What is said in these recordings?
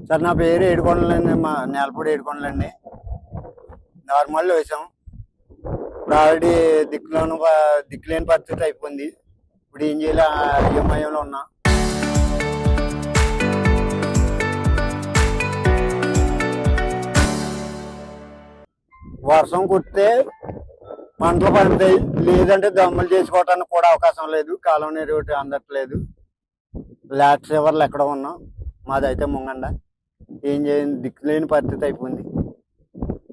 Sir నా పేరు ఏడుకొండలండి. మా నేలపూడి ఏడుకొండలండి. నార్మల్ వేసాం. ఇప్పుడు ఆల్రెడీ దిక్కులేని పరిస్థితి అయిపోయింది. ఇప్పుడు ఏం చేయాలి? ఈఎంఐలో ఉన్నా. వర్షం కుడితే పంటలు పండుతాయి, లేదంటే దమ్ములు చేసుకోవటానికి కూడా అవకాశం లేదు. కాలువ నీరు ఒకటి అందట్లేదు. లాస్ట్ చివర్లు ఎక్కడ ఉన్నాం. మాదైతే ముంగండ. ఏం చేయండి, దిక్కులేని పరిస్థితి అయిపోయింది.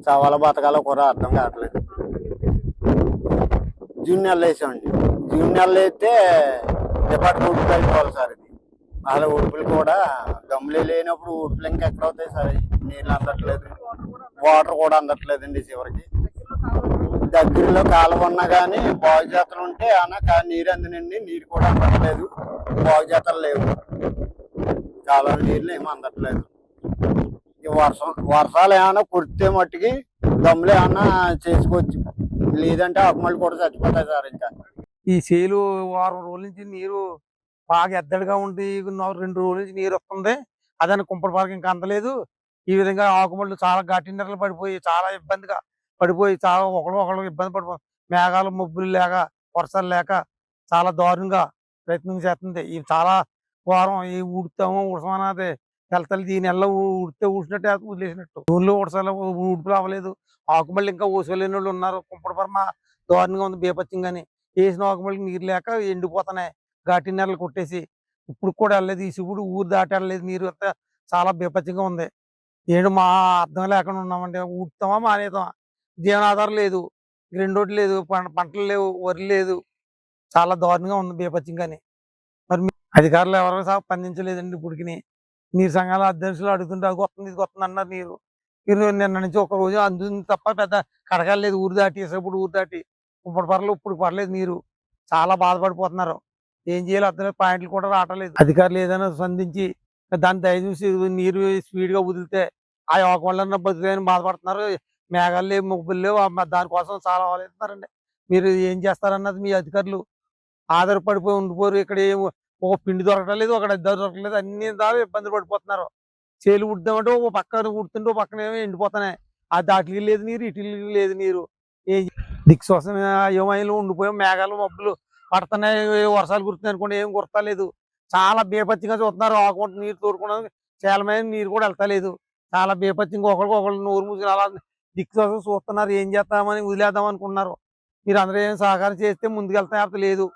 సవాళ్ళ బతకాలో కూడా అర్థం కావట్లేదు. జూన్ నెలలో వేసామండి. జూన్ నెలలో అయితే డిపార్ట్మెంట్ ఉడుపులు అయిపోవాలి సార్. ఇది అలా ఉడుపులు కూడా దమ్ములే లేనప్పుడు ఉడుపులు ఇంకా ఎక్కడ అవుతాయి సార్? నీళ్ళు అందట్లేదు, వాటర్ కూడా అందట్లేదండి. చివరికి దగ్గరలో కాలువ ఉన్నా కానీ బాగు జాతలు ఉంటే అన్న నీరు అందనండి. నీరు కూడా అందట్లేదు, బాగు జాతలు లేవు. కాలువ నీళ్ళు ఏమీ అందట్లేదు. వర్షాలు ఏమైనా కుడితే మట్టుకి దమ్ములు ఏమన్నా చేసుకోవచ్చు, లేదంటే ఆకుమళ్ళు కూడా చచ్చిపోతాయి సార్. ఇంకా ఈ చేలు వారం రోజుల నుంచి నీరు బాగా ఎద్దడిగా ఉండి 2 రోజుల నుంచి నీరు వస్తుంది. అదని కుంపటి పార్క్ ఇంకా అందలేదు. ఈ విధంగా ఆకుమళ్ళు చాలా గట్టినెరలు పడిపోయి చాలా ఇబ్బందిగా పడిపోయి చాలా ఒకళ్ళు ఇబ్బంది పడిపో మేఘాలు మబ్బులు లేక వర్షాలు లేక చాలా దారుణంగా ప్రయత్నం చేస్తుంది. ఇవి చాలా వారం ఈ ఉడతాము తెల్లతల్లి దీని నెలలో ఉడితే ఊడ్చినట్టు వదిలేసినట్టు ఊళ్ళో ఉడసాల ఉడుపులు అవ్వలేదు. ఆకుమళ్ళు ఇంకా ఊసలేని వాళ్ళు ఉన్నారు. కుంపటి పరమ దారుణంగా ఉంది, బీపత్యంగాని. వేసిన ఆకుమళ్ళకి నీరు లేక ఎండిపోతున్నాయి, ఘాటి నెరలు కొట్టేసి. ఇప్పుడు కూడా వెళ్ళలేదు, ఈ శివుడు ఊరు దాటి వెళ్ళలేదు. నీరు అంతా చాలా బీపత్యంగా ఉంది. ఏంటో మా అర్థం లేకుండా ఉన్నామంటే ఊడుతామా మానేద్దామా? జీవనాధారం లేదు, రెండోటి లేదు, పంటలు లేవు, వరి లేదు. చాలా దారుణంగా ఉంది బీపత్యంగాని. మరి అధికారులు ఎవరు స్పందించలేదండి. ఇప్పటికి నీరు సంఘాల అధ్యక్షులు అడుగుతుంటే అది వస్తుంది ఇది వస్తుంది అన్నారు. నీరు నిన్న నుంచి ఒక రోజు అందుతుంది తప్ప పెద్ద కడగలేదు. ఊరు దాటి వేసేప్పుడు ఊరు దాటి ఇప్పుడు పర్లేదు, ఇప్పుడు పర్లేదు. నీరు చాలా బాధపడిపోతున్నారు. ఏం చేయాలి అర్థం లేదు. పాయింట్లు కూడా రావట్లేదు. అధికారులు ఏదైనా స్పందించి దాన్ని దయచూసి నీరు స్పీడ్గా వదిలితే ఆ ఆకుమళ్ళన్న బతుకులని బాధపడుతున్నారు. మేఘాలు లేవు, మబ్బులు లేవు. దానికోసం చాలా ఆలోచిస్తున్నారండి. మీరు ఏం చేస్తారన్నది మీ అధికారులు ఆధారపడిపోయి ఉండిపోరు. ఇక్కడ ఒక పిండి దొరకడం లేదు, ఒక ఇద్దరు దొరకలేదు. అన్ని దాకా ఇబ్బందులు పడిపోతున్నారు. చేలు ఉడదామంటే ఒక పక్కన ఉడుతుంటే ఒక పక్కన ఏమో ఎండిపోతున్నాయి. ఆ దాటికి లేదు నీరు, ఇటుకి లేదు నీరు. ఏం దిక్కోసం ఏమైనా ఉండిపోయాం. మేఘాలు మబ్బులు పడుతున్నాయి, వర్షాలు కురుతున్నాయి అనుకోండి, ఏం కురతలేదు. చాలా బీపత్యంగా చూస్తున్నారు. ఆకుంటే నీరు తోడుకోవడానికి చాలా మంది నీరు కూడా వెళ్తలేదు. చాలా బీపత్యంగా ఒకళ్ళు నోరు మూసుకుని అలా దిక్కు చూస్తున్నారు. ఏం చేస్తామని వదిలేద్దాం అనుకున్నారు. మీరు అందరూ ఏం సహకారం చేస్తే ముందుకు వెళ్తాం, లేదు.